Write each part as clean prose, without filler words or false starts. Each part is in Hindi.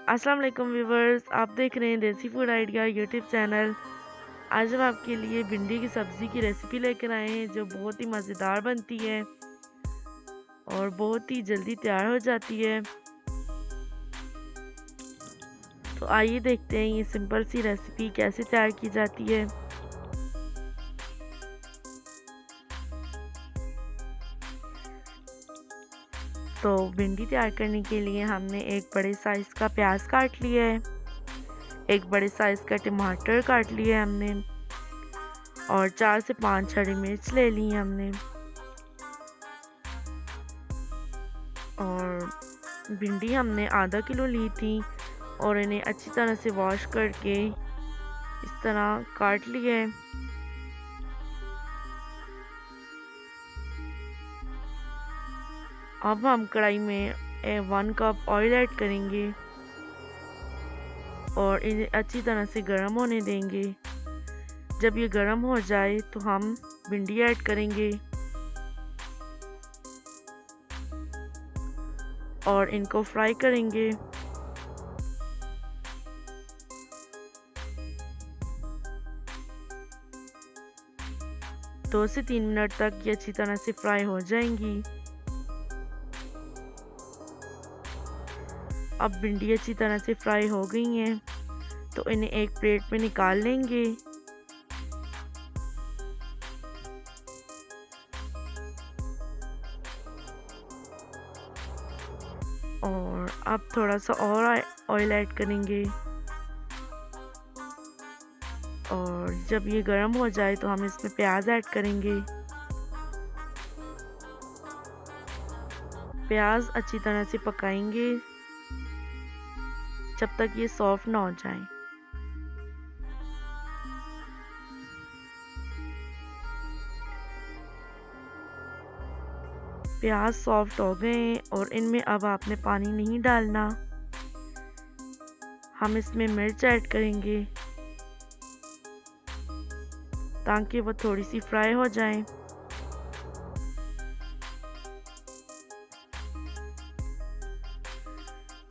अस्सलाम वालेकुम व्यूवर्स, आप देख रहे हैं देसी फूड आइडिया यूट्यूब चैनल। आज हम आपके लिए भिंडी की सब्ज़ी की रेसिपी लेकर आए हैं जो बहुत ही मज़ेदार बनती है और बहुत ही जल्दी तैयार हो जाती है। तो आइए देखते हैं ये सिंपल सी रेसिपी कैसे तैयार की जाती है। तो भिंडी तैयार करने के लिए हमने एक बड़े साइज़ का प्याज काट लिया है, एक बड़े साइज़ का टमाटर काट लिया है हमने और 4 से 5 हरी मिर्च ले ली है हमने। और भिंडी हमने आधा किलो ली थी और इन्हें अच्छी तरह से वॉश करके इस तरह काट लिया है। अब हम कढ़ाई में 1 कप ऑयल ऐड करेंगे और इन्हें अच्छी तरह से गर्म होने देंगे। जब ये गर्म हो जाए तो हम भिंडी ऐड करेंगे और इनको फ्राई करेंगे। दो से 3 मिनट तक ये अच्छी तरह से फ्राई हो जाएंगी। अब भिंडी अच्छी तरह से फ्राई हो गई हैं तो इन्हें एक प्लेट में निकाल लेंगे। और अब थोड़ा सा और ऑयल ऐड करेंगे और जब ये गर्म हो जाए तो हम इसमें प्याज ऐड करेंगे। प्याज अच्छी तरह से पकाएंगे जब तक ये सॉफ्ट ना हो जाए। प्याज सॉफ्ट हो गए और इनमें अब आपने पानी नहीं डालना। हम इसमें मिर्च ऐड करेंगे ताकि वो थोड़ी सी फ्राई हो जाए।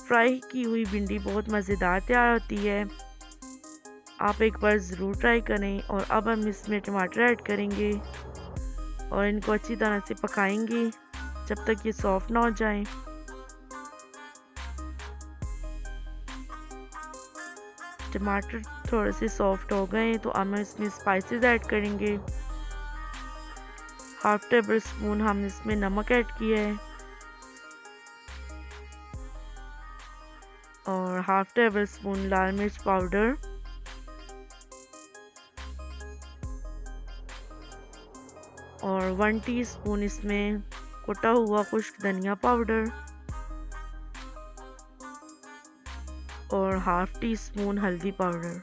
फ्राई की हुई भिंडी बहुत मज़ेदार तैयार होती है, आप एक बार ज़रूर ट्राई करें। और अब हम इसमें टमाटर ऐड करेंगे और इनको अच्छी तरह से पकाएंगे जब तक ये सॉफ्ट ना हो जाए। टमाटर थोड़े से सॉफ्ट हो गए तो हम इसमें स्पाइसेस ऐड करेंगे। हाफ टेबल स्पून हमने इसमें नमक ऐड किया है और हाफ टेबल स्पून लाल मिर्च पाउडर और 1 टीस्पून इसमें कुटा हुआ खुश्क धनिया पाउडर और हाफ टी स्पून हल्दी पाउडर।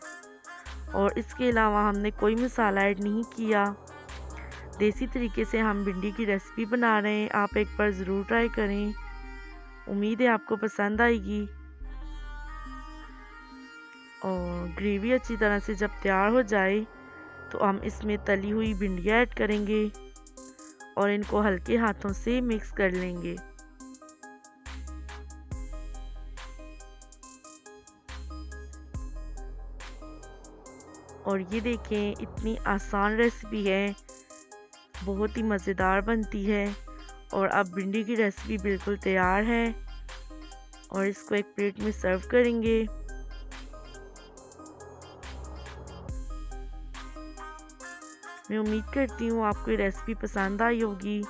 और इसके अलावा हमने कोई मसाला ऐड नहीं किया। देसी तरीके से हम भिंडी की रेसिपी बना रहे हैं, आप एक बार ज़रूर ट्राई करें। उम्मीद है आपको पसंद आएगी। और ग्रेवी अच्छी तरह से जब तैयार हो जाए तो हम इसमें तली हुई भिंडियाँ ऐड करेंगे और इनको हल्के हाथों से मिक्स कर लेंगे। और ये देखें, इतनी आसान रेसिपी है, बहुत ही मज़ेदार बनती है। और अब भिंडी की रेसिपी बिल्कुल तैयार है और इसको एक प्लेट में सर्व करेंगे। मैं उम्मीद करती हूँ आपको ये रेसिपी पसंद आई होगी।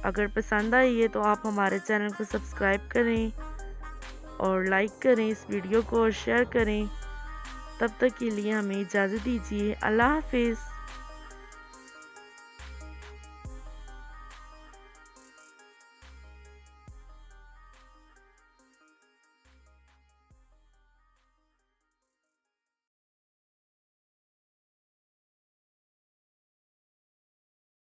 अगर पसंद आई है तो आप हमारे चैनल को सब्सक्राइब करें और लाइक करें इस वीडियो को और शेयर करें। तब तक के लिए हमें इजाज़त दीजिए। अल्लाह हाफिज़।